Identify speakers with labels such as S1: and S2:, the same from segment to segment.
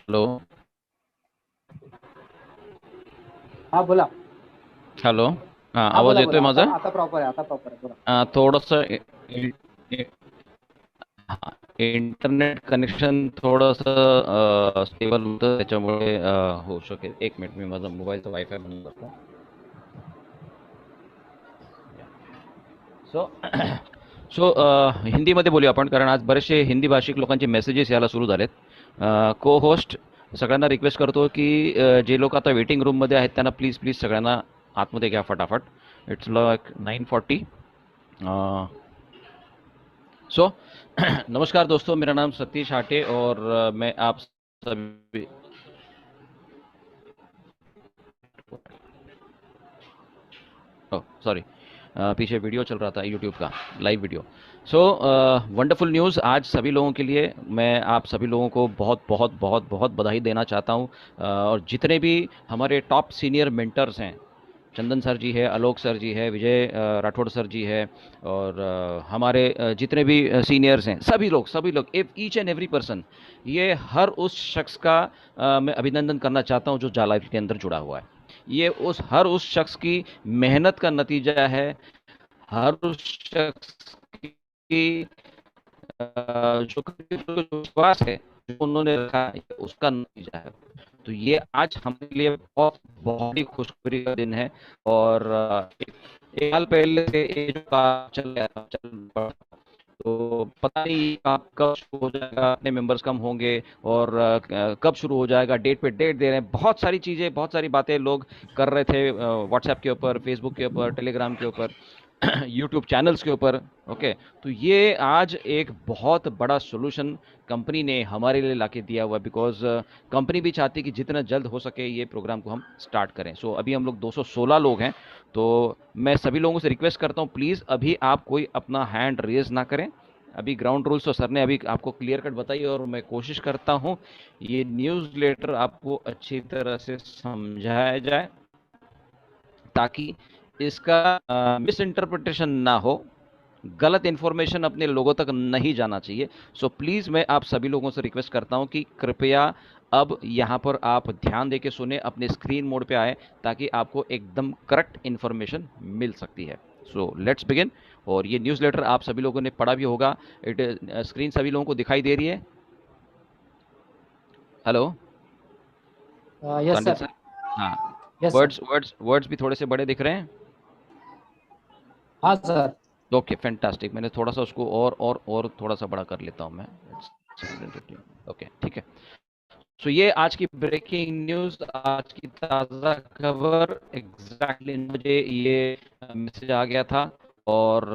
S1: Hello.
S2: हाँ बोला.
S1: Hello. हाँ,
S2: हा
S1: आवाज
S2: बोला
S1: येतोय
S2: बोला. आता
S1: माझा?
S2: आता प्रॉपर आहे, आता प्रॉपर आहे, बोला.
S1: थोडंसं हा, इंटरनेट कनेक्शन थोडंसं स्टेबल होतं, त्याच्यामुळे होऊ शकेल. एक मिनिट, मी माझा मोबाईलचा वायफाय बंद करतो. सो सो हिंदीमध्ये बोलूया आपण, कारण आज बरेचसे हिंदी भाषिक लोकांचे मेसेजेस यायला सुरू झालेत. को होस्ट सगळ्यांना रिक्वेस्ट करतो की जे लोक आता वेटिंग रूममध्ये आहेत त्यांना प्लीज प्लीज सगळ्यांना आतमध्ये घ्या फटाफट. It's like 9:40. सो नमस्कार दोस्तों, मेरा नाम सतीश हाटे और मैं आप सभी सॉरी, पीछे वीडियो चल रहा था यूट्यूब का, live video. So wonderful news आज सभी लोगों के लिए। मैं आप सभी लोगों को बहुत बहुत बहुत बहुत बधाई देना चाहता हूँ। और जितने भी हमारे टॉप सीनियर मेंटर्स हैं, चंदन सर जी है, आलोक सर जी है, विजय राठौड़ सर जी है, और हमारे जितने भी सीनियर्स हैं, सभी लोग ईच एंड एवरी पर्सन, ये हर उस शख्स का मैं अभिनंदन करना चाहता हूँ जो जालाइफ के अंदर जुड़ा हुआ है। ये हर उस शख्स की मेहनत का नतीजा है। हर उस शख्स की जो विश्वास है, जो उन्होंने रखा है, उसका नतीजा है। तो ये आज हमारे लिए बहुत बहुत ही खुशखबरी का दिन है। और एक साल पहले से ये जो काम चल रहा था, चल पड़ा, तो पता नहीं कब शुरू हो जाएगा, अपने मेंबर्स कम होंगे, और कब शुरू हो जाएगा, डेट पे डेट दे रहे हैं, बहुत सारी चीज़ें, बहुत सारी बातें लोग कर रहे थे व्हाट्सएप के ऊपर, फेसबुक के ऊपर, टेलीग्राम के ऊपर, यूट्यूब चैनल्स के ऊपर। ओके, तो ये आज एक बहुत बड़ा सोल्यूशन कंपनी ने हमारे लिए लाके दिया हुआ है, बिकॉज कंपनी भी चाहती है कि जितना जल्द हो सके ये प्रोग्राम को हम स्टार्ट करें। सो अभी हम लोग 216 लोग हैं। तो मैं सभी लोगों से रिक्वेस्ट करता हूँ, प्लीज़ अभी आप कोई अपना हैंड रेज ना करें। अभी ग्राउंड रूल्स तो सर ने अभी आपको क्लियर कट बताई, और मैं कोशिश करता हूँ ये न्यूज़ लेटर आपको अच्छी तरह से समझाया जाए, ताकि इसका मिस इंटरप्रिटेशन ना हो, गलत इन्फॉर्मेशन अपने लोगों तक नहीं जाना चाहिए। सो प्लीज़ मैं आप सभी लोगों से रिक्वेस्ट करता हूं कि कृपया अब यहाँ पर आप ध्यान देके सुने, अपने स्क्रीन मोड पे आए, ताकि आपको एकदम करेक्ट इन्फॉर्मेशन मिल सकती है। So let's begin. और ये न्यूज़ लेटर आप सभी लोगों ने पढ़ा भी होगा। इट स्क्रीन सभी लोगों को दिखाई दे रही है? Hello
S2: yes
S1: Sandil
S2: sir.
S1: Sir. हाँ,
S2: yes sir.
S1: Words words words भी थोड़े से बड़े दिख रहे हैं?
S2: हाँ सर.
S1: Okay, fantastic. मैंने थोड़ा सा उसको और थोड़ा सा बड़ा कर लेता हूँ मैं। ओके, ठीक है। सो ये आज की ब्रेकिंग न्यूज, आज की ताज़ा खबर, एग्जैक्टली 9 बजे ये मैसेज आ गया था। और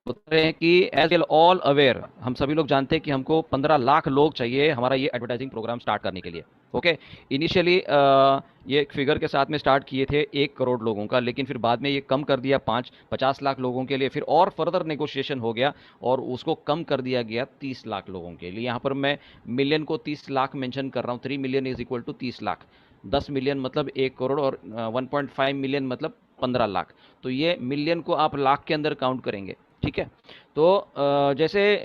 S1: बता रहे हैं कि एज वेल ऑल अवेयर, हम सभी लोग जानते हैं कि हमको 15 लाख लोग चाहिए हमारा ये एडवर्टाइजिंग प्रोग्राम स्टार्ट करने के लिए। ओके, इनिशियली ये एक फिगर के साथ में स्टार्ट किए थे 1 करोड़ लोगों का, लेकिन फिर बाद में ये कम कर दिया 50 लाख लोगों के लिए, फिर और फर्दर नेगोशिएशन हो गया और उसको कम कर दिया गया 30 लाख लोगों के लिए। यहाँ पर मैं मिलियन को 30 लाख मेंशन कर रहा हूँ। 3 million is equal to 30 lakh. 10 million मतलब 1 करोड़, और 1.5 मिलियन मतलब 15 लाख। तो ये मिलियन को आप लाख के अंदर काउंट करेंगे, ठीक है? तो जैसे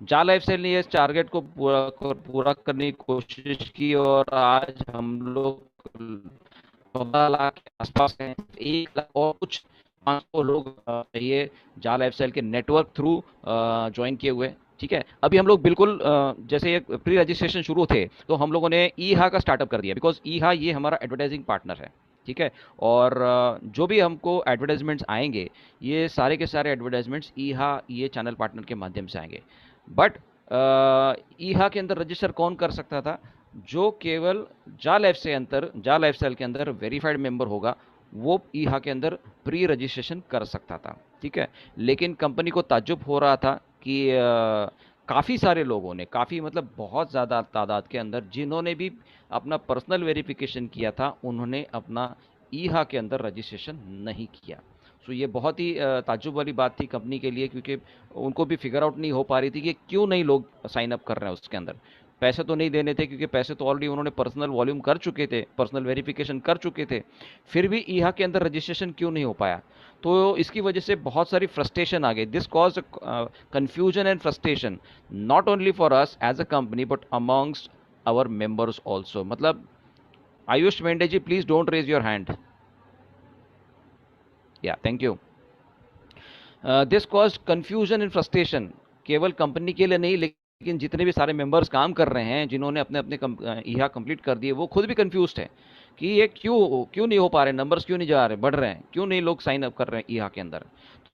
S1: जा लाइफ स्टाइल ने इस टारगेट को पूरा करने की कोशिश की, और आज हम लोग 14 लाख के आसपास हैं। 1 लाख और कुछ 500 लोग ये जा लाइफ स्टाइल के नेटवर्क थ्रू ज्वाइन किए हुए, ठीक है? अभी हम लोग बिल्कुल जैसे ये प्री रजिस्ट्रेशन शुरू थे, तो हम लोगों ने ईहा का स्टार्टअप कर दिया, बिकॉज ईहा ये हमारा एडवर्टाइजिंग पार्टनर है, ठीक है? और जो भी हमको एडवर्टाइजमेंट्स आएंगे, ये सारे के सारे एडवर्टाइजमेंट्स ईहा ये चैनल पार्टनर के माध्यम से आएंगे। बट ईहा के अंदर रजिस्टर कौन कर सकता था? जो केवल जा लाइफस्टाइल के अंदर वेरीफाइड मेंबर होगा, वो ईहा के अंदर प्री रजिस्ट्रेशन कर सकता था, ठीक है? लेकिन कंपनी को ताज्जुब हो रहा था कि काफ़ी सारे लोगों ने, काफ़ी मतलब बहुत ज़्यादा तादाद के अंदर, जिन्होंने भी अपना पर्सनल वेरिफिकेशन किया था, उन्होंने अपना ईहा के अंदर रजिस्ट्रेशन नहीं किया। सो ये बहुत ही ताज्जुब वाली बात थी कंपनी के लिए, क्योंकि उनको भी फिगर आउट नहीं हो पा रही थी कि क्यों नहीं लोग साइन अप कर रहे हैं उसके अंदर। पैसे तो नहीं देने थे, क्योंकि पैसे तो ऑलरेडी उन्होंने पर्सनल वॉल्यूम कर चुके थे, पर्सनल वेरिफिकेशन कर चुके थे, फिर भी ईहा के अंदर रजिस्ट्रेशन क्यों नहीं हो पाया? तो इसकी वजह से बहुत सारी फ्रस्ट्रेशन आ गई। This cause confusion and frustration, not only for us as a company but amongst our members also. मतलब Ayush Mendhe ji, please don't raise your hand. Yeah thank you. This cause confusion and frustration, केवल company के लिए नहीं, लेकिन जितने भी सारे members काम कर रहे हैं, जिन्होंने अपने अपने ईहा कंप्लीट कर दिए, वो खुद भी कंफ्यूज्ड है कि ये क्यों क्यों नहीं हो पा रहे, नंबर्स क्यों नहीं जा रहे, बढ़ रहे हैं, क्यों नहीं लोग साइन अप कर रहे हैं ईहा के अंदर।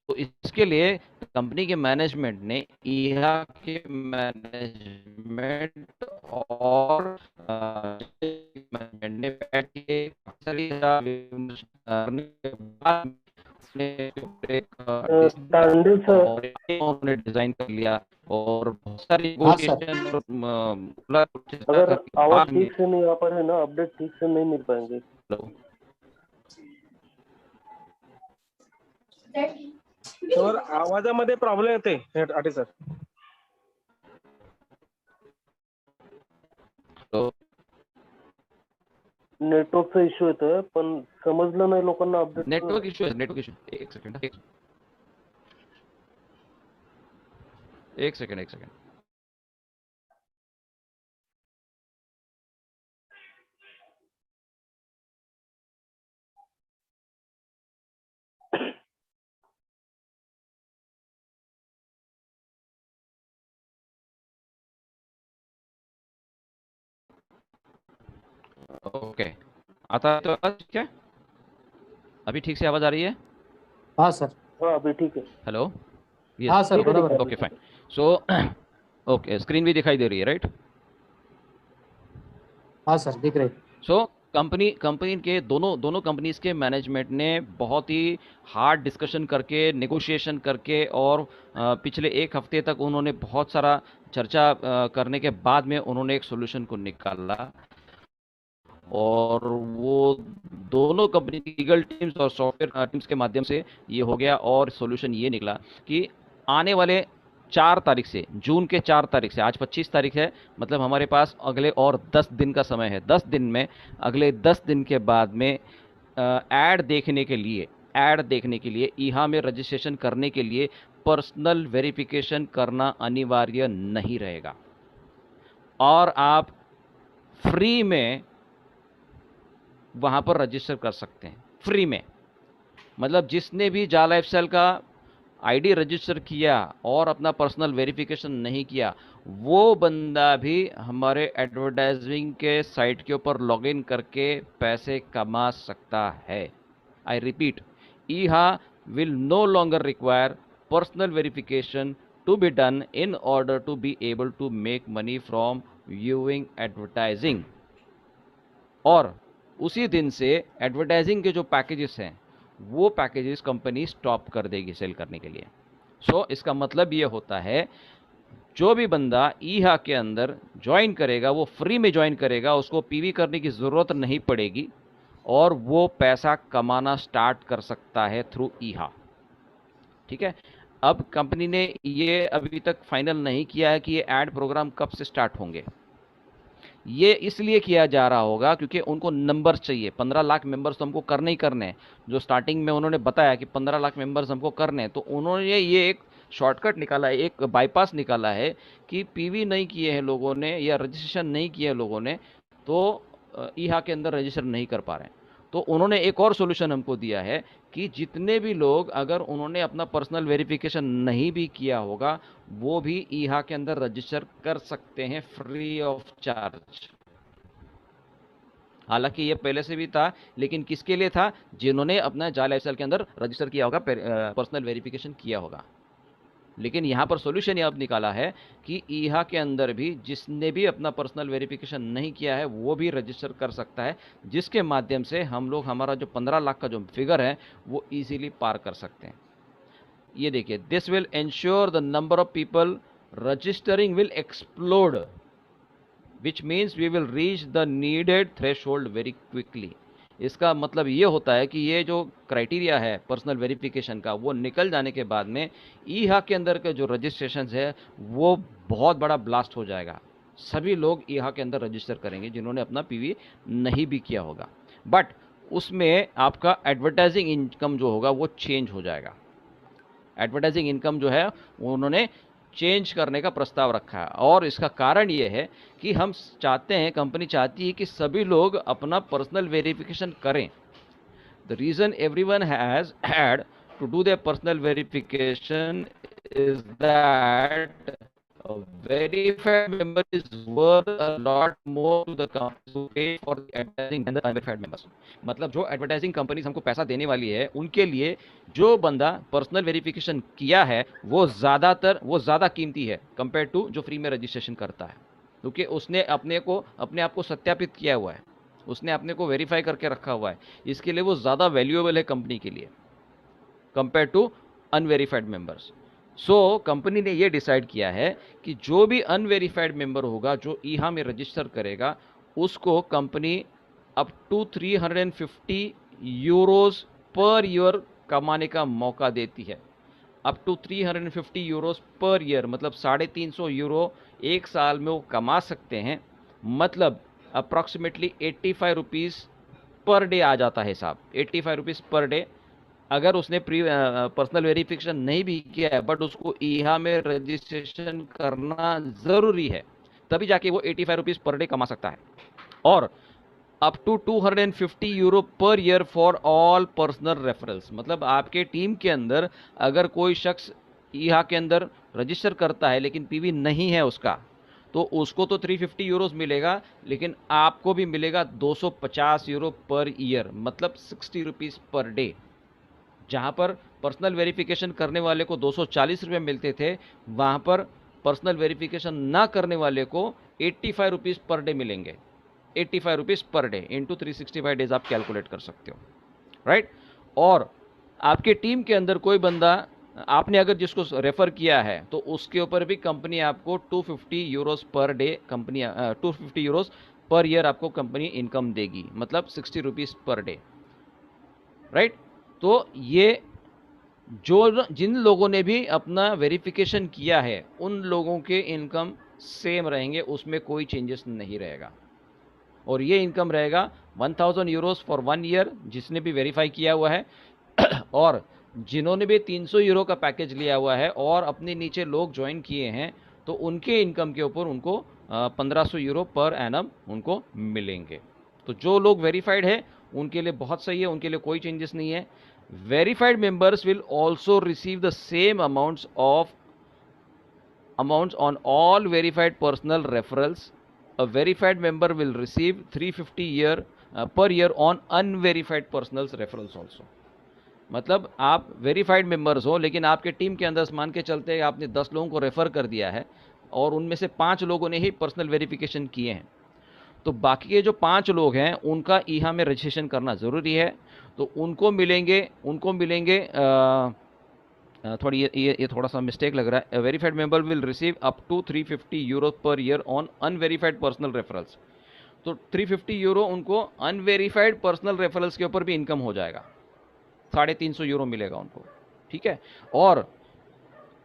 S1: तो इसके लिए कंपनी के मैनेजमेंट ने, ईहा के मैनेजमेंट और मैनेजमेंट ने बैठ के करने के बाद
S3: तांडू सर,
S1: उन्होंने डिजाइन कर लिया और बहुत सारी
S2: हाँ सर।
S1: नेगोशिएशन।
S3: अगर आवाज ठीक से नहीं आ पा रहा है ना, अपडेट ठीक से नहीं मिल पाएंगे।
S4: सर आवाजामध्ये प्रॉब्लेम येते आटे सर.
S3: नेटवर्कचा इश्यू येतोय, पण समजलं नाही लोकांना अपडेट.
S1: नेटवर्क इश्यू है, नेटवर्क इश्यू। एक सेकंड, एक सेकंड। ओके, आता तो आवाज ठीक है? अभी ठीक से आवाज आ रही है?
S2: हाँ सर।
S3: हाँ अभी ठीक है।
S1: हेलो,
S2: हाँ सर, बराबर है।
S1: Okay fine. So okay, screen भी दिखाई दे रही है, राइट?
S2: हाँ सर, दिख रही।
S1: सो कंपनी के दोनों कंपनीज के मैनेजमेंट ने बहुत ही हार्ड डिस्कशन करके, नेगोशिएशन करके और पिछले एक हफ्ते तक उन्होंने बहुत सारा चर्चा करने के बाद में उन्होंने एक सोल्यूशन को निकाला। और वो दोनों कंपनी की लीगल टीम्स और सॉफ्टवेयर टीम्स के माध्यम से ये हो गया, और सॉल्यूशन ये निकला कि आने वाले 4 तारीख से, जून के 4 तारीख से, आज 25 तारीख है, मतलब हमारे पास अगले और 10 दिन का समय है। 10 दिन में, अगले 10 दिन के बाद में ऐड देखने के लिए ईहा में रजिस्ट्रेशन करने के लिए पर्सनल वेरिफिकेशन करना अनिवार्य नहीं रहेगा, और आप फ्री में वहाँ पर रजिस्टर कर सकते हैं, फ्री में। मतलब जिसने भी जा लाइफस्टाइल का आईडी रजिस्टर किया और अपना पर्सनल वेरिफिकेशन नहीं किया, वो बंदा भी हमारे एडवर्टाइजिंग के साइट के ऊपर लॉगिन करके पैसे कमा सकता है। आई रिपीट, ईहा will no longer require personal verification to be done in order to be able to make money from viewing advertising. और उसी दिन से एडवर्टाइजिंग के जो पैकेजेस हैं, वो पैकेजेस कंपनी स्टॉप कर देगी सेल करने के लिए। सो इसका मतलब ये होता है, जो भी बंदा ईहा के अंदर ज्वाइन करेगा वो फ्री में ज्वाइन करेगा, उसको पीवी करने की ज़रूरत नहीं पड़ेगी, और वो पैसा कमाना स्टार्ट कर सकता है थ्रू ईहा। ठीक है? अब कंपनी ने ये अभी तक फाइनल नहीं किया है कि ये ऐड प्रोग्राम कब से स्टार्ट होंगे। ये इसलिए किया जा रहा होगा क्योंकि उनको नंबर्स चाहिए। 15 लाख मेंबर्स तो हमको करने ही करने हैं, जो स्टार्टिंग में उन्होंने बताया कि 15 लाख मेंबर्स हमको करने हैं। तो उन्होंने ये एक शॉर्टकट निकाला है, एक बाईपास निकाला है कि पीवी नहीं किए हैं लोगों ने या रजिस्ट्रेशन नहीं किए हैं लोगों ने, तो ईहा के अंदर रजिस्टर नहीं कर पा रहे हैं। तो उन्होंने एक और सोल्यूशन हमको दिया है कि जितने भी लोग, अगर उन्होंने अपना पर्सनल वेरिफिकेशन नहीं भी किया होगा, वो भी ईहा के अंदर रजिस्टर कर सकते हैं फ्री ऑफ चार्ज। हालांकि ये पहले से भी था, लेकिन किसके लिए था? जिन्होंने अपना जा लाइफस्टाइल के अंदर रजिस्टर किया होगा, पर्सनल वेरिफिकेशन किया होगा। लेकिन यहाँ पर सॉल्यूशन ये अब निकाला है कि ईहा के अंदर भी जिसने भी अपना पर्सनल वेरिफिकेशन नहीं किया है, वो भी रजिस्टर कर सकता है, जिसके माध्यम से हम लोग हमारा जो 15 लाख का जो फिगर है वो इजीली पार कर सकते हैं। ये देखिए, this will ensure the number of people registering will explode, which means we will reach the needed threshold very quickly. इसका मतलब ये होता है कि ये जो क्राइटेरिया है पर्सनल वेरिफिकेशन का, वो निकल जाने के बाद में ईहा के अंदर के जो रजिस्ट्रेशन है वो बहुत बड़ा ब्लास्ट हो जाएगा। सभी लोग ईहा के अंदर रजिस्टर करेंगे जिन्होंने अपना पीवी नहीं भी किया होगा, बट उसमें आपका एडवर्टाइजिंग इनकम जो होगा वो चेंज हो जाएगा। एडवर्टाइजिंग इनकम जो है उन्होंने चेंज करने का प्रस्ताव रखा है, और इसका कारण ये है कि हम चाहते हैं, कंपनी चाहती है कि सभी लोग अपना पर्सनल वेरिफिकेशन करें। The reason everyone has had to do their personal verification is that a verified member is worth a lot more to the company to pay for the advertising than the unverified members। मतलब जो advertising companies हमको पैसा देने वाली है उनके लिए जो बंदा पर्सनल वेरिफिकेशन किया है वो ज़्यादा कीमती है कंपेयर टू जो फ्री में रजिस्ट्रेशन करता है, क्योंकि उसने अपने आप को सत्यापित किया हुआ है, उसने अपने को वेरीफाई करके रखा हुआ है, इसके लिए वो ज़्यादा वैल्यूएबल है कंपनी के लिए compare to unverified members. So company ने ये डिसाइड किया है कि जो भी अनवेरीफाइड मेंबर होगा जो ईहा में रजिस्टर करेगा उसको company up to 350 euros per year कमाने का मौका देती है। Up to 350 euros per year, मतलब 350 यूरो एक साल में वो कमा सकते हैं, मतलब अप्रॉक्सीमेटली 85 रुपीज़ पर डे आ जाता है साहब, 85 रुपीज़ पर डे। अगर उसने पर्सनल वेरिफिकेशन नहीं भी किया है बट उसको ईहा में रजिस्ट्रेशन करना ज़रूरी है, तभी जाके वो 85 रुपीज़ पर डे कमा सकता है। और up to 250 euro per year for all personal referrals, मतलब आपके टीम के अंदर अगर कोई शख्स ईहा के अंदर रजिस्टर करता है लेकिन पीवी नहीं है उसका, तो उसको तो 350 यूरोज मिलेगा, लेकिन आपको भी मिलेगा 250 यूरो पर ईयर, मतलब 60 रुपीज़ पर डे। जहाँ पर पर्सनल वेरिफिकेशन करने वाले को 240 रुपये मिलते थे, वहाँ पर पर्सनल वेरिफिकेशन ना करने वाले को 85 रुपीज़ पर डे मिलेंगे। 85 rupees per day into 365 days आप कैलकुलेट कर सकते हो, राइट। और आपके टीम के अंदर कोई बंदा आपने अगर जिसको रेफ़र किया है तो उसके ऊपर भी कंपनी आपको 250 euros per day, company 250 euros per year आपको कंपनी इनकम देगी, मतलब 60 रुपीज़ पर डे, राइट। तो ये जिन लोगों ने भी अपना वेरिफिकेशन किया है उन लोगों के इनकम सेम रहेंगे, उसमें कोई चेंजेस नहीं रहेगा। और ये इनकम रहेगा 1000 यूरोज फॉर 1 ईयर जिसने भी वेरीफाई किया हुआ है और जिन्होंने भी 300 यूरो का पैकेज लिया हुआ है और अपने नीचे लोग ज्वाइन किए हैं तो उनके इनकम के ऊपर उनको 1500 यूरो पर एनम उनको मिलेंगे। तो जो लोग वेरीफाइड है उनके लिए बहुत सही है, उनके लिए कोई चेंजेस नहीं है। Verified members will also receive the same amounts on all verified personal referrals. A verified member will receive 350 per year on unverified personal referrals also। मतलब आप वेरीफाइड मेंबर्स हो लेकिन आपके टीम के अंदर मान के चलते हैं आपने 10 लोगों को रेफ़र कर दिया है और उनमें से 5 लोगों ने ही पर्सनल वेरिफिकेशन किए हैं, तो बाकी के जो 5 लोग हैं उनका ईहा में रजिस्ट्रेशन करना ज़रूरी है। तो उनको मिलेंगे थोड़ी ये थोड़ा सा मिस्टेक लग रहा है। Verified member will receive up to 350 euro per year on unverified personal referrals. तो 350 यूरो उनको अनवेरीफाइड पर्सनल रेफरल्स के ऊपर भी इनकम हो जाएगा, 350 यूरो मिलेगा उनको, ठीक है। और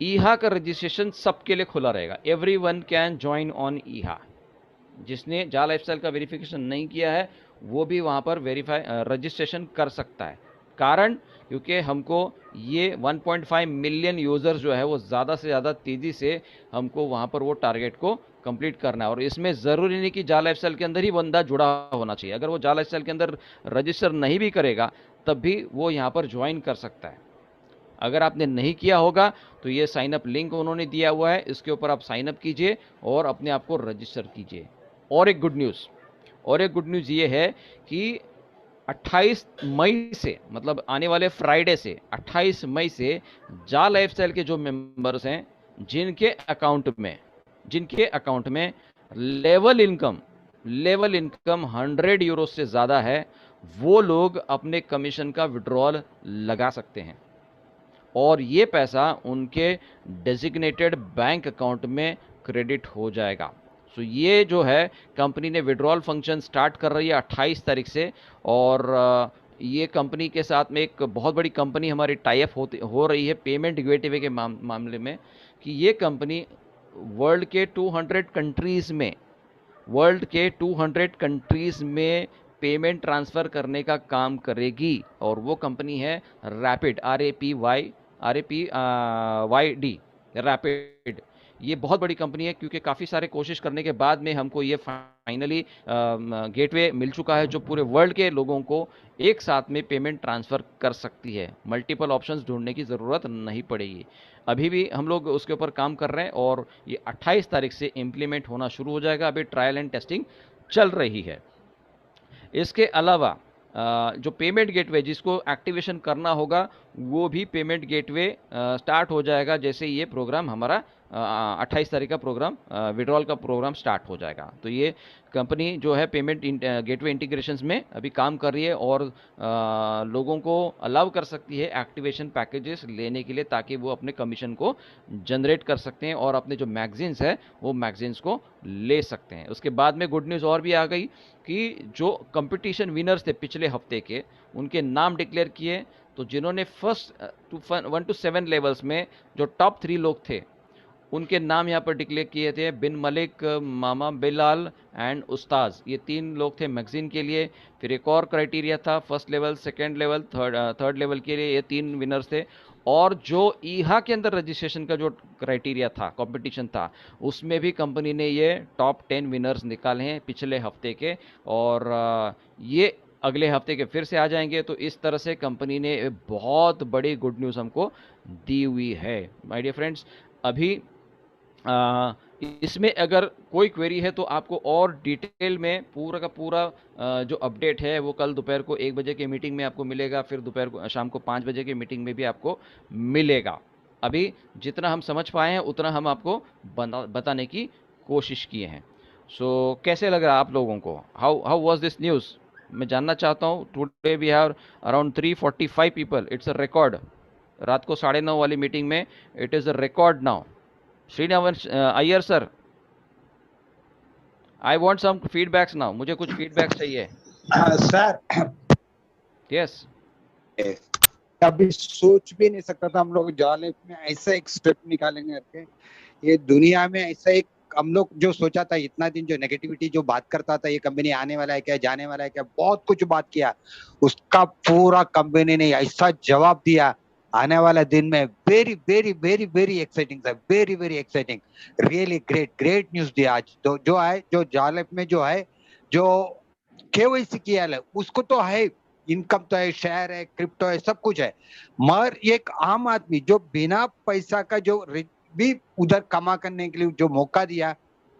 S1: ईहा का रजिस्ट्रेशन सबके लिए खुला रहेगा, एवरीवन कैन ज्वाइन ऑन ईहा। जिसने जा लाइफस्टाइल का वेरिफिकेशन नहीं किया है वो भी वहाँ पर रजिस्ट्रेशन कर सकता है। कारण क्योंकि हमको ये 1.5 मिलियन यूज़र्स जो है वो ज़्यादा से ज़्यादा तेज़ी से हमको वहाँ पर वो टारगेट को कंप्लीट करना है। और इसमें ज़रूरी नहीं कि जा लाइफस्टाइल के अंदर ही बंदा जुड़ा होना चाहिए, अगर वो जा लाइफस्टाइल के अंदर रजिस्टर नहीं भी करेगा तब भी वो यहाँ पर ज्वाइन कर सकता है। अगर आपने नहीं किया होगा तो ये साइनअप लिंक उन्होंने दिया हुआ है, इसके ऊपर आप साइनअप कीजिए और अपने आप को रजिस्टर कीजिए। और एक गुड न्यूज़ ये है कि 28 मई से, मतलब आने वाले फ्राइडे से 28 मई से जा लाइफस्टाइल के जो मेंबर्स हैं जिनके अकाउंट में लेवल इनकम 100 यूरो से ज़्यादा है, वो लोग अपने कमीशन का विड्रॉल लगा सकते हैं और ये पैसा उनके डेजिग्नेटेड बैंक अकाउंट में क्रेडिट हो जाएगा। सो ये जो है कंपनी ने विड्रॉल फंक्शन स्टार्ट कर रही है 28 तारीख से। और ये कंपनी के साथ में एक बहुत बड़ी कंपनी हमारी टाई अप हो रही है पेमेंट गेटवे के मामले में, कि ये कंपनी वर्ल्ड के 200 कंट्रीज़ में, वर्ल्ड के 200 कंट्रीज़ में पेमेंट ट्रांसफ़र करने का काम करेगी। और वो कंपनी है रैपिड, RAPID, रैपिड। ये बहुत बड़ी कंपनी है, क्योंकि काफ़ी सारे कोशिश करने के बाद में हमको ये फाइनली गेटवे मिल चुका है जो पूरे वर्ल्ड के लोगों को एक साथ में पेमेंट ट्रांसफ़र कर सकती है। मल्टीपल ऑप्शंस ढूंढने की ज़रूरत नहीं पड़ेगी। अभी भी हम लोग उसके ऊपर काम कर रहे हैं और ये 28 तारीख से इम्प्लीमेंट होना शुरू हो जाएगा। अभी ट्रायल एंड टेस्टिंग चल रही है। इसके अलावा जो पेमेंट गेटवे जिसको एक्टिवेशन करना होगा, वो भी पेमेंट गेटवे स्टार्ट हो जाएगा जैसे ये प्रोग्राम हमारा 28 तारीख का प्रोग्राम, विड्रॉल का प्रोग्राम स्टार्ट हो जाएगा। तो ये कंपनी जो है पेमेंट गेटवे इंटीग्रेशंस में अभी काम कर रही है और लोगों को अलाउ कर सकती है एक्टिवेशन पैकेजेस लेने के लिए, ताकि वो अपने कमीशन को जनरेट कर सकते हैं और अपने जो मैगजीन्स है वो मैगजीन्स को ले सकते हैं। उसके बाद में गुड न्यूज़ और भी आ गई कि जो कंपटीशन विनर्स थे पिछले हफ्ते के, उनके नाम डिक्लेयर किए। तो जिन्होंने फर्स्ट 1 to 7 लेवल्स में जो टॉप 3 लोग थे, उनके नाम यहाँ पर डिक्लेयर किए थे। बिन मलिक, मामा बिलाल एंड उस्ताज, ये 3 लोग थे मैगजीन के लिए। फिर एक और क्राइटेरिया था, first level, second level, third level के लिए, ये 3 विनर्स थे। और जो ईहा के अंदर रजिस्ट्रेशन का जो क्राइटेरिया था, कंपटीशन था, उसमें भी कंपनी ने ये टॉप 10 विनर्स निकाले हैं पिछले हफ्ते के, और ये अगले हफ्ते के फिर से आ जाएंगे। तो इस तरह से कंपनी ने बहुत बड़ी गुड न्यूज़ हमको दी हुई है माय डियर फ्रेंड्स। अभी इसमें अगर कोई क्वेरी है तो आपको और डिटेल में पूरा का पूरा जो अपडेट है वो कल दोपहर को 1 बजे की मीटिंग में आपको मिलेगा, फिर दोपहर को शाम को 5 बजे की मीटिंग में भी आपको मिलेगा। अभी जितना हम समझ पाए हैं उतना हम आपको बताने की कोशिश किए हैं। सो कैसे लग रहा है आप लोगों को? How was this news? मैं जानना चाहता हूँ। Today we have around 345 people, it's a record. रात को 9:30 वाली मीटिंग में it is a record now. Shrinavan Iyer sir, I want some feedbacks now, मुझे कुछ फीडबैक चाहिए।
S5: सर
S1: यस,
S5: अभी सोच भी नहीं सकता था हम लोग जाले में ऐसा एक स्टेप निकालेंगे करके। ये दुनिया में ऐसा एक, हम लोग जो सोचा था इतना दिन, जो नेगेटिविटी जो बात करता था ये कंपनी आने वाला है क्या, जाने वाला है क्या, बहुत कुछ बात किया, उसका पूरा कंपनी ने ऐसा जवाब दिया। आने वाला दिन में very very very very exciting था, very very exciting, really great great news दिया आज। तो जो है, जो जालप में जो है, जो केवाईसी किया है उसको तो है, इनकम तो है, शेयर है, क्रिप्टो है, सब कुछ है। मगर एक आम आदमी जो बिना पैसा का जो भी उधर कमा करने के लिए जो मौका दिया,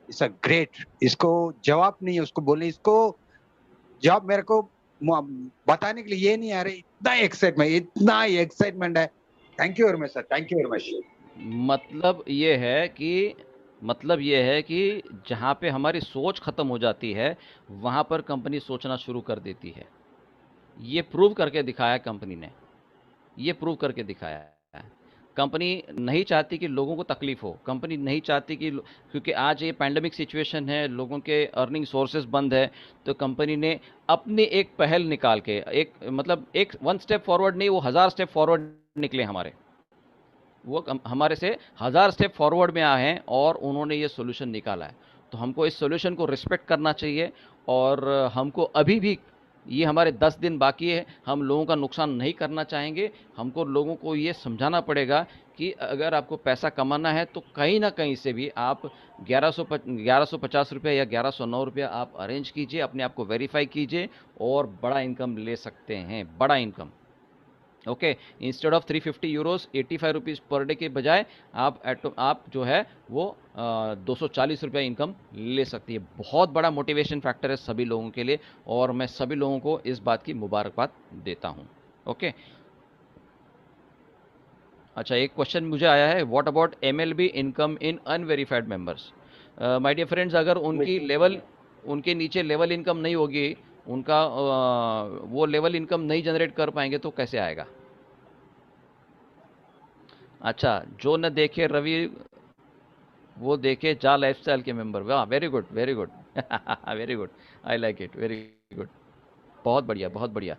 S5: इट्स अ ग्रेट। इसको जवाब नहीं है, उसको बोले, इसको जवाब मेरे को बताने के लिए ये नहीं आ रहा, इतना एक्साइटमेंट है। Thank you very much sir, thank you very much.
S1: मतलब ये है कि जहाँ पे हमारी सोच ख़त्म हो जाती है वहाँ पर कंपनी सोचना शुरू कर देती है। ये प्रूव करके दिखाया कंपनी ने, ये प्रूव करके दिखाया है। कंपनी नहीं चाहती कि लोगों को तकलीफ हो, कंपनी नहीं चाहती कि, क्योंकि आज ये पैंडेमिक सिचुएशन है, लोगों के अर्निंग सोर्सेज बंद है, तो कंपनी ने अपनी एक पहल निकाल के, एक मतलब एक 1 स्टेप फॉरवर्ड नहीं, वो 1000 स्टेप फॉरवर्ड निकले हमारे, वो हमारे से 1000 स्टेप फॉरवर्ड में आए हैं और उन्होंने ये सोल्यूशन निकाला है। तो हमको इस सोल्यूशन को रिस्पेक्ट करना चाहिए और हमको अभी भी, ये हमारे 10 दिन बाकी है, हम लोगों का नुकसान नहीं करना चाहेंगे। हमको लोगों को ये समझाना पड़ेगा कि अगर आपको पैसा कमाना है तो कहीं ना कहीं से भी आप 1150 रुपये या 1109 रुपया आप अरेंज कीजिए, अपने आप को वेरीफाई कीजिए और बड़ा इनकम ले सकते हैं, बड़ा income. Okay, instead of 350 Euros 85 rupees per day के बजाय आप जो है वो 240 रुपये इनकम ले सकती है। बहुत बड़ा मोटिवेशन फैक्टर है सभी लोगों के लिए और मैं सभी लोगों को इस बात की मुबारकबाद देता हूँ। ओके, अच्छा, एक क्वेश्चन मुझे आया है, what about MLB income in unverified members? My dear friends, अगर उनके नीचे लेवल इनकम नहीं होगी, उनका वो लेवल इनकम नहीं जनरेट कर पाएंगे तो कैसे आएगा? अच्छा, जो न देखे रवि वो देखे जा लाइफस्टाइल के मेंबर। वाह, very good very good very good, I like it, very good, बहुत बढ़िया बहुत बढ़िया,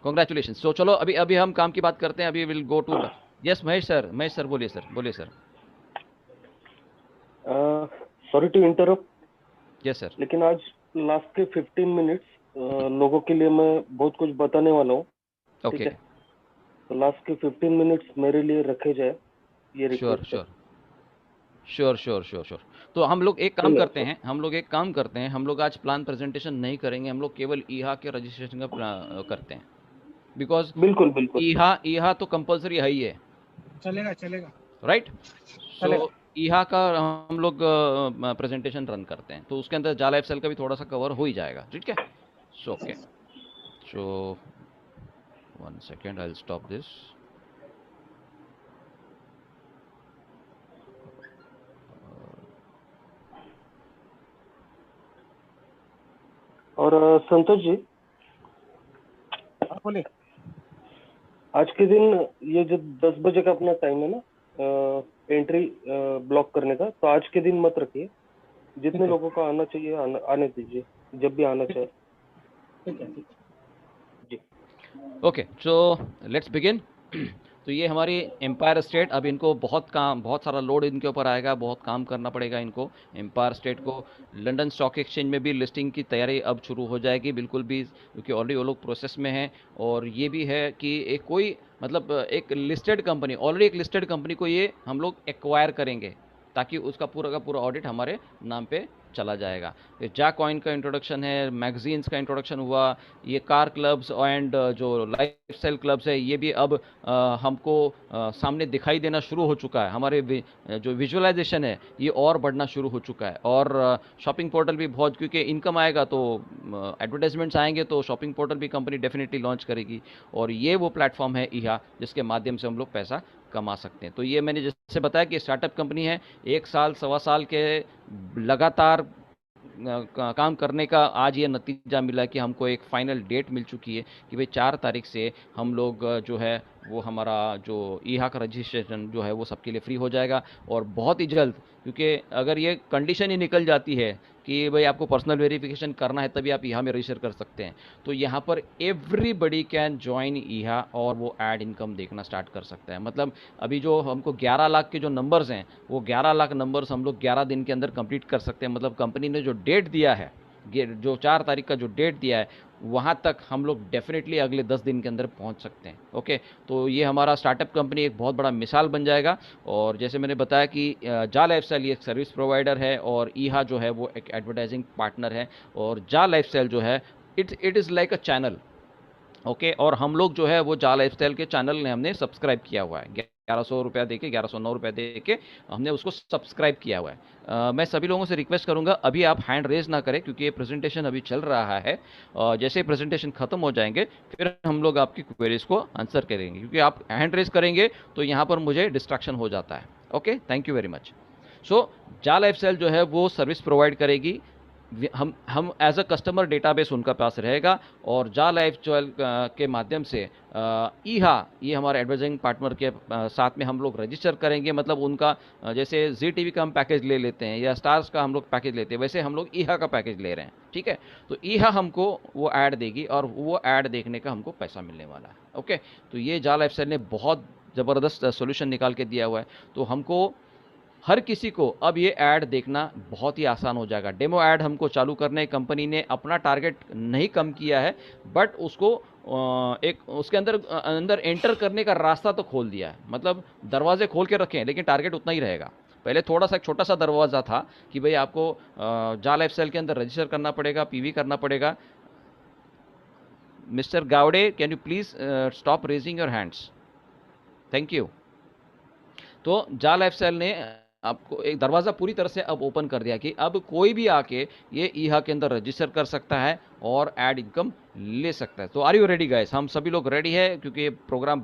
S1: कॉन्ग्रेचुलेशन। सो चलो अभी हम काम की बात करते हैं। अभी will go to, yes Mahesh sir बोलिए sir.
S3: Sorry to interrupt,
S1: yes sir.
S3: लेकिन आज लास्ट के 15 मिनट्स लोगों के लिए मैं बहुत कुछ बताने वाला हूँ, ठीक
S1: ओके,
S3: है? तो लास्ट के 15 मिनट्स मेरे लिए रखे जाए, ये
S1: श्योर
S3: रिक्वेस्ट है।
S1: Sure sure sure sure sure. तो हम लोग एक काम करते हैं, हम लोग आज प्लान प्रेजेंटेशन नहीं करेंगे, हम लोग केवल ईहा के रजिस्ट्रेशन का करते हैं, बिकॉज
S3: बिल्कुल बिल्कुल
S1: ईहा तो कंपलसरी है ही है,
S5: चलेगा चलेगा
S1: राइट?
S5: चलेगा।
S1: सो ईहा का हम लोग प्रेजेंटेशन रन करते हैं, तो उसके अंदर जाला एफसेल का भी थोड़ा सा कवर हो ही जाएगा, ठीक है? So okay, so 1 second, I will stop this.
S3: और संतोष जी,
S5: हाँ, बोले।
S3: आज के दिन ये जो 10 बजे का अपना टाइम है ना एंट्री ब्लॉक करने का, तो आज के दिन मत रखिए। जितने लोगों का आना चाहिए आने दीजिए, जब भी आना चाहिए।
S5: ठीक है।
S3: जी
S1: ओके, सो लेट्स बिगिन। तो ये हमारी एम्पायर स्टेट, अब इनको बहुत सारा लोड इनके ऊपर आएगा, बहुत काम करना पड़ेगा इनको। एम्पायर स्टेट को लंदन स्टॉक एक्सचेंज में भी लिस्टिंग की तैयारी अब शुरू हो जाएगी, बिल्कुल भी, क्योंकि ऑलरेडी वो लोग प्रोसेस में हैं। और ये भी है कि एक कोई मतलब एक लिस्टेड कंपनी, ऑलरेडी एक लिस्टेड कंपनी को ये हम लोग एक्वायर करेंगे, ताकि उसका पूरा का पूरा ऑडिट हमारे नाम पे चला जाएगा। ये जा कॉइन का इंट्रोडक्शन है, मैगजीन्स का इंट्रोडक्शन हुआ, ये कार क्लब्स एंड जो लाइफस्टाइल क्लब्स है, ये भी अब हमको सामने दिखाई देना शुरू हो चुका है। हमारे जो विजुअलाइजेशन है ये और बढ़ना शुरू हो चुका है। और शॉपिंग पोर्टल भी बहुत, क्योंकि इनकम आएगा तो एडवर्टाइजमेंट्स आएंगे, तो शॉपिंग पोर्टल भी कंपनी डेफिनेटली लॉन्च करेगी। और ये वो प्लेटफॉर्म है ईहा, जिसके माध्यम से हम लोग पैसा कमा सकते हैं। तो ये मैंने जैसे बताया कि स्टार्टअप कंपनी है, 1 साल सवा साल के लगातार काम करने का आज ये नतीजा मिला कि हमको एक फाइनल डेट मिल चुकी है कि भाई 4 तारीख से हम लोग जो है वो हमारा जो ईहा का रजिस्ट्रेशन जो है वो सबके लिए फ्री हो जाएगा। और बहुत ही जल्द, क्योंकि अगर ये कंडीशन ही निकल जाती है कि भाई आपको पर्सनल वेरिफिकेशन करना है तभी आप ईहा में रजिस्टर कर सकते हैं, तो यहाँ पर एवरीबडी कैन ज्वाइन ईहा और वो ऐड इनकम देखना स्टार्ट कर सकता है। मतलब अभी जो हमको 11 लाख के जो नंबर्स हैं, वो 11 लाख नंबर्स हम लोग 11 दिन के अंदर कंप्लीट कर सकते हैं। मतलब कंपनी ने जो डेट दिया है, जो 4 तारीख का जो डेट दिया है, वहाँ तक हम लोग डेफिनेटली अगले 10 दिन के अंदर पहुँच सकते हैं। ओके, तो ये हमारा स्टार्टअप कंपनी एक बहुत बड़ा मिसाल बन जाएगा। और जैसे मैंने बताया कि जा लाइफस्टाइल ये एक सर्विस प्रोवाइडर है और ईहा जो है वो एक एडवर्टाइजिंग पार्टनर है। और जा लाइफस्टाइल जो है it is like a channel. Okay, और हम लोग जो है वो जा लाइफस्टाइल के चैनल ने हमने सब्सक्राइब किया हुआ है, 1100 रुपया दे के, 1109 रुपया दे के हमने उसको सब्सक्राइब किया हुआ है। मैं सभी लोगों से रिक्वेस्ट करूंगा, अभी आप हैंड रेज ना करें, क्योंकि ये प्रेजेंटेशन अभी चल रहा है। जैसे ही प्रेजेंटेशन खत्म हो जाएंगे फिर हम लोग आपकी क्वेरीज को आंसर करेंगे, क्योंकि आप हैंड रेज करेंगे तो यहाँ पर मुझे डिस्ट्रैक्शन हो जाता है। Okay, thank you very much. सो जा लाइफस्टाइल जो है वो सर्विस प्रोवाइड करेगी, हम एज अ कस्टमर डेटाबेस उनका पास रहेगा। और जा लाइफस्टाइल के माध्यम से ईहा, ये हमारे एडवर्टाइजिंग पार्टनर के साथ में हम लोग रजिस्टर करेंगे। मतलब उनका जैसे जी टीवी का हम पैकेज ले लेते हैं या स्टार्स का हम लोग पैकेज लेते हैं, वैसे हम लोग ईहा का पैकेज ले रहे हैं, ठीक है? तो ईहा हमको वो ऐड देगी और वो ऐड देखने का हमको पैसा मिलने वाला है। ओके, तो ये जा लाइफस्टाइल ने बहुत ज़बरदस्त सोल्यूशन निकाल के दिया हुआ है। तो हमको हर किसी को अब ये ऐड देखना बहुत ही आसान हो जाएगा। डेमो ऐड हमको चालू करने, कंपनी ने अपना टारगेट नहीं कम किया है, बट उसको एक उसके अंदर एंटर करने का रास्ता तो खोल दिया है। मतलब दरवाजे खोल के रखे हैं, लेकिन टारगेट उतना ही रहेगा। पहले थोड़ा सा एक छोटा सा दरवाज़ा था कि भाई आपको जा लाइफस्टाइल के अंदर रजिस्टर करना पड़ेगा, पीवी करना पड़ेगा। Mister Gawade, can you please stop raising your hands? Thank you. तो जा लाइफस्टाइल ने आपको एक दरवाज़ा पूरी तरह से अब ओपन कर दिया कि अब कोई भी आके ये ईहा के अंदर रजिस्टर कर सकता है और ऐड इनकम ले सकता है। तो आर यू रेडी गाइस? हम सभी लोग रेडी है, क्योंकि ये प्रोग्राम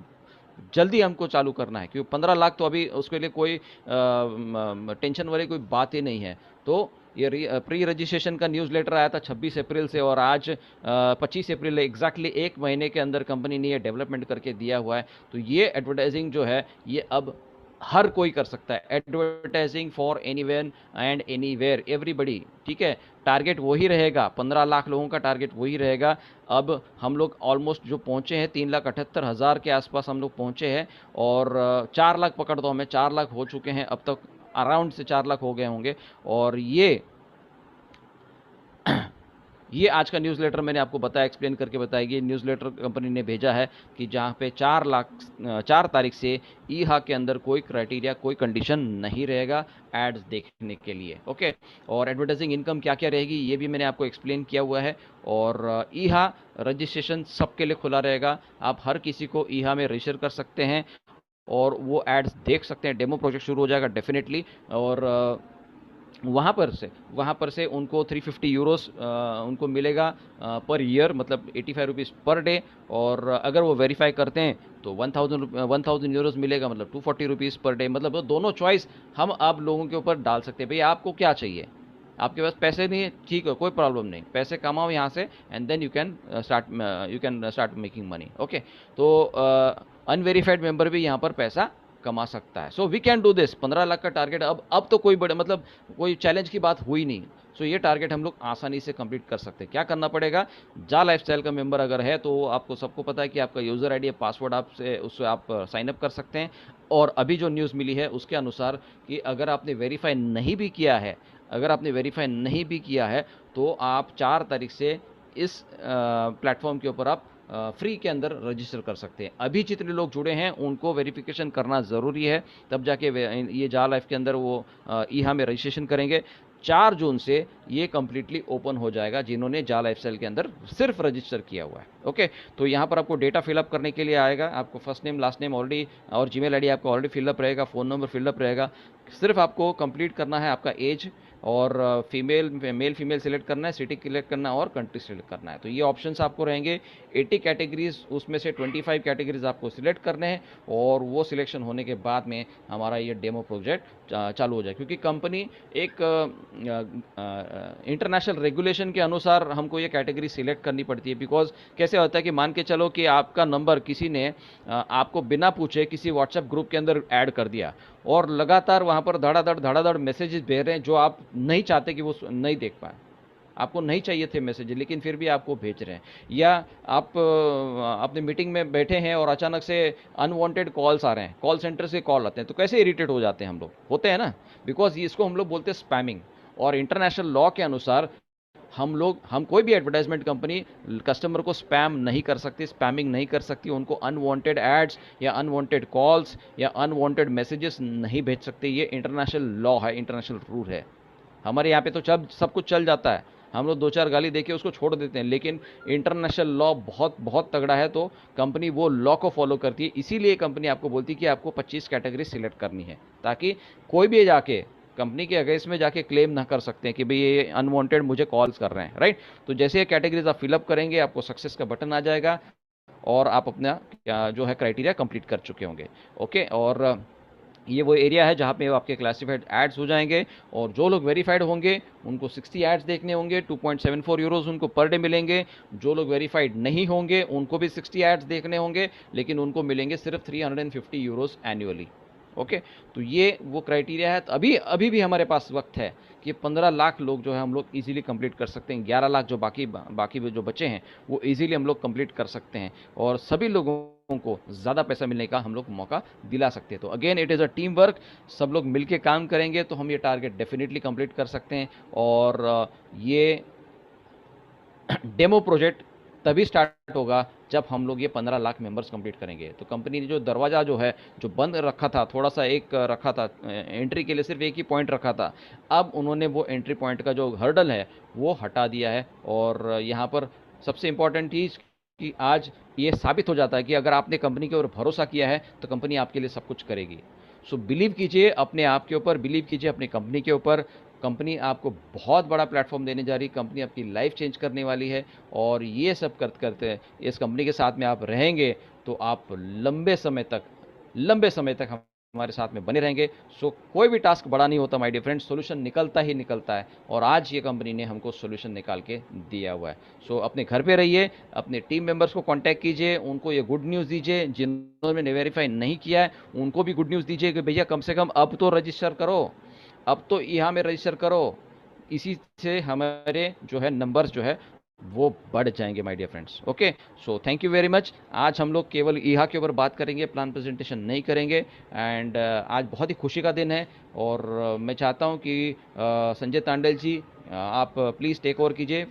S1: जल्दी हमको चालू करना है, क्योंकि 15 लाख तो अभी उसके लिए कोई टेंशन वाली कोई बात ही नहीं है। तो ये प्री रजिस्ट्रेशन का न्यूज़ लेटर आया था 26 अप्रैल से, और आज 25 अप्रैल, एग्जैक्टली 1 महीने के अंदर कंपनी ने ये डेवलपमेंट करके दिया हुआ है। तो ये एडवर्टाइजिंग जो है ये अब हर कोई कर सकता है, advertising for anyone and anywhere, everybody, ठीक है? टारगेट वही रहेगा, 15 लाख लोगों का टारगेट वही रहेगा। अब हम लोग ऑलमोस्ट जो पहुंचे हैं 3,78,000 के आसपास हम लोग पहुंचे हैं, और 4 लाख पकड़ दो हमें, 4 लाख हो चुके हैं अब तक अराउंड से 4 लाख हो गए होंगे। और ये आज का न्यूज़लेटर मैंने आपको बताया, एक्सप्लेन करके बताया। ये न्यूज़लेटर कंपनी ने भेजा है कि जहाँ पे 4 तारीख से ईहा के अंदर कोई क्राइटेरिया, कोई कंडीशन नहीं रहेगा एड्स देखने के लिए। ओके, और एडवर्टाइजिंग इनकम क्या क्या रहेगी ये भी मैंने आपको एक्सप्लेन किया हुआ है। और ईहा रजिस्ट्रेशन सबके लिए खुला रहेगा, आप हर किसी को ईहा में रजिस्टर कर सकते हैं और वो एड्स देख सकते हैं। डेमो प्रोजेक्ट शुरू हो जाएगा डेफिनेटली, और वहाँ पर से उनको 350 यूरोस उनको मिलेगा पर ईयर, मतलब 85 रुपीज़ पर डे। और अगर वो वेरीफाई करते हैं तो 1000 यूरोस मिलेगा, मतलब 240 रुपीज़ पर डे। मतलब वो दोनों चॉइस हम आप लोगों के ऊपर डाल सकते हैं। भैया आपको क्या चाहिए, आपके पास पैसे नहीं है, ठीक है, कोई प्रॉब्लम नहीं, पैसे कमाओ यहाँ से and then you can start making money. Okay, तो अनवेरीफाइड मेंबर भी यहाँ पर पैसा कमा सकता है। So we can do this. 15 lakh का टारगेट अब तो कोई बड़े, मतलब कोई चैलेंज की बात हुई नहीं। सो ये टारगेट हम लोग आसानी से कंप्लीट कर सकते हैं। क्या करना पड़ेगा, जा लाइफस्टाइल का मेंबर अगर है तो आपको सबको पता है कि आपका यूज़र आईडी पासवर्ड आपसे उससे आप साइन अप कर सकते हैं। और अभी जो न्यूज़ मिली है उसके अनुसार कि अगर आपने वेरीफाई नहीं भी किया है, तो आप 4 तारीख से इस प्लेटफॉर्म के ऊपर आप फ्री के अंदर रजिस्टर कर सकते हैं। अभी जितने लोग जुड़े हैं उनको वेरिफिकेशन करना ज़रूरी है, तब जाके ये जा लाइफ के अंदर वो ईहा में रजिस्ट्रेशन करेंगे। 4 जून से ये कम्प्लीटली ओपन हो जाएगा जिन्होंने जा लाइफस्टाइल के अंदर सिर्फ रजिस्टर किया हुआ है। ओके, तो यहाँ पर आपको डेटा फिलअप करने के लिए आएगा, आपको first name last name already और जीमेल आईडी आपका ऑलरेडी फिलअप रहेगा, फ़ोन नंबर फिलअप रहेगा। सिर्फ आपको कंप्लीट करना है आपका एज और मेल फीमेल सिलेक्ट करना है, सिटी सिलेक्ट करना है और कंट्री सिलेक्ट करना है। तो ये ऑप्शंस आपको रहेंगे। 80 कैटेगरीज, उसमें से 25 कैटेगरीज आपको सिलेक्ट करने हैं और वो सिलेक्शन होने के बाद में हमारा ये डेमो प्रोजेक्ट चालू हो जाए। क्योंकि कंपनी एक इंटरनेशनल रेगुलेशन के अनुसार हमको ये कैटेगरी सिलेक्ट करनी पड़ती है। बिकॉज कैसे होता है कि मान के चलो कि आपका नंबर किसी ने आपको बिना पूछे किसी व्हाट्सएप ग्रुप के अंदर ऐड कर दिया और लगातार वहाँ पर धड़ाधड़ मैसेजेस भेज रहे हैं जो आप नहीं चाहते कि वो नहीं देख पाए, आपको नहीं चाहिए थे मैसेज, लेकिन फिर भी आपको भेज रहे हैं। या आप अपने मीटिंग में बैठे हैं और अचानक से अनवांटेड कॉल्स आ रहे हैं, कॉल सेंटर से कॉल आते हैं, तो कैसे इरिटेट हो जाते हैं हम लोग, होते हैं ना। बिकॉज इसको हम लोग बोलते हैं स्पैमिंग। और इंटरनेशनल लॉ के अनुसार हम कोई भी एडवर्टाइजमेंट कंपनी कस्टमर को स्पैम नहीं कर सकती, स्पैमिंग नहीं कर सकती, उनको अनवांटेड एड्स या अनवांटेड कॉल्स या अनवांटेड मैसेजेस नहीं भेज सकते। ये इंटरनेशनल लॉ है, इंटरनेशनल रूल है। हमारे यहाँ पे तो सब कुछ चल जाता है, हम लोग 2-4 गाली देके उसको छोड़ देते हैं, लेकिन इंटरनेशनल लॉ बहुत बहुत तगड़ा है, तो कंपनी वो लॉ को फॉलो करती है। इसीलिए कंपनी आपको बोलती है कि आपको 25 कैटेगरी सिलेक्ट करनी है, ताकि कोई भी जाके कंपनी के अगेंस्ट में जाके क्लेम ना कर सकते हैं कि भाई ये अनवांटेड मुझे कॉल्स कर रहे हैं, राइट। तो जैसे ये कैटेगरीज आप फिलअप करेंगे आपको सक्सेस का बटन आ जाएगा और आप अपना जो है क्राइटेरिया कंप्लीट कर चुके होंगे। ओके, और ये वो एरिया है जहाँ पे आपके क्लासिफाइड एड्स हो जाएंगे और जो लोग वेरीफाइड होंगे उनको 60 एड्स देखने होंगे, 2.74 यूरोज उनको पर डे मिलेंगे। जो लोग वेरीफाइड नहीं होंगे उनको भी 60 एड्स देखने होंगे, लेकिन उनको मिलेंगे सिर्फ 350 यूरोज एनुअली। ओके, तो ये वो क्राइटेरिया है। तो अभी भी हमारे पास वक्त है कि 15 लाख लोग जो है हम लोग इजीली कंप्लीट कर सकते हैं। 11 लाख जो बाकी जो बचे हैं वो इजीली हम लोग कंप्लीट कर सकते हैं और सभी लोगों को ज़्यादा पैसा मिलने का हम लोग मौका दिला सकते हैं। तो again it is a team work, सब लोग मिलके काम करेंगे तो हम ये टारगेट डेफिनेटली कंप्लीट कर सकते हैं। और ये डेमो प्रोजेक्ट तभी स्टार्ट होगा जब हम लोग ये 15 लाख मेंबर्स कंप्लीट करेंगे। तो कंपनी ने जो दरवाज़ा जो है जो बंद रखा था, थोड़ा सा एक रखा था एंट्री के लिए, सिर्फ एक ही पॉइंट रखा था, अब उन्होंने वो एंट्री पॉइंट का जो हर्डल है वो हटा दिया है। और यहाँ पर सबसे इम्पॉर्टेंट चीज़ कि आज ये साबित हो जाता है कि अगर आपने कंपनी के ऊपर भरोसा किया है तो कंपनी आपके लिए सब कुछ करेगी। सो बिलीव कीजिए अपने आप के ऊपर, बिलीव कीजिए अपनी कंपनी के ऊपर। कंपनी आपको बहुत बड़ा प्लेटफॉर्म देने जा रही है, कंपनी आपकी लाइफ चेंज करने वाली है। और ये सब करते इस कंपनी के साथ में आप रहेंगे तो आप लंबे समय तक हमारे साथ में बने रहेंगे। सो कोई भी टास्क बड़ा नहीं होता माय डियर फ्रेंड्स, सोल्यूशन निकलता ही निकलता है और आज ये कंपनी ने हमको सोल्यूशन निकाल के दिया हुआ है। सो अपने घर पे रहिए, अपने टीम मेंबर्स को कांटेक्ट कीजिए, उनको ये गुड न्यूज़ दीजिए। जिन्होंने वेरीफाई नहीं किया है उनको भी गुड न्यूज़ दीजिए कि भैया कम से कम अब तो रजिस्टर करो, अब तो यहाँ में रजिस्टर करो। इसी से हमारे जो है नंबर्स जो है वो बढ़ जाएंगे my dear friends. Okay, so thank you very much. आज हम लोग केवल ईहा के ऊपर बात करेंगे, प्लान प्रेजेंटेशन नहीं करेंगे। एंड आज बहुत ही खुशी का दिन है और मैं चाहता हूं कि संजय तांडल जी आप प्लीज़ टेक ओवर कीजिए।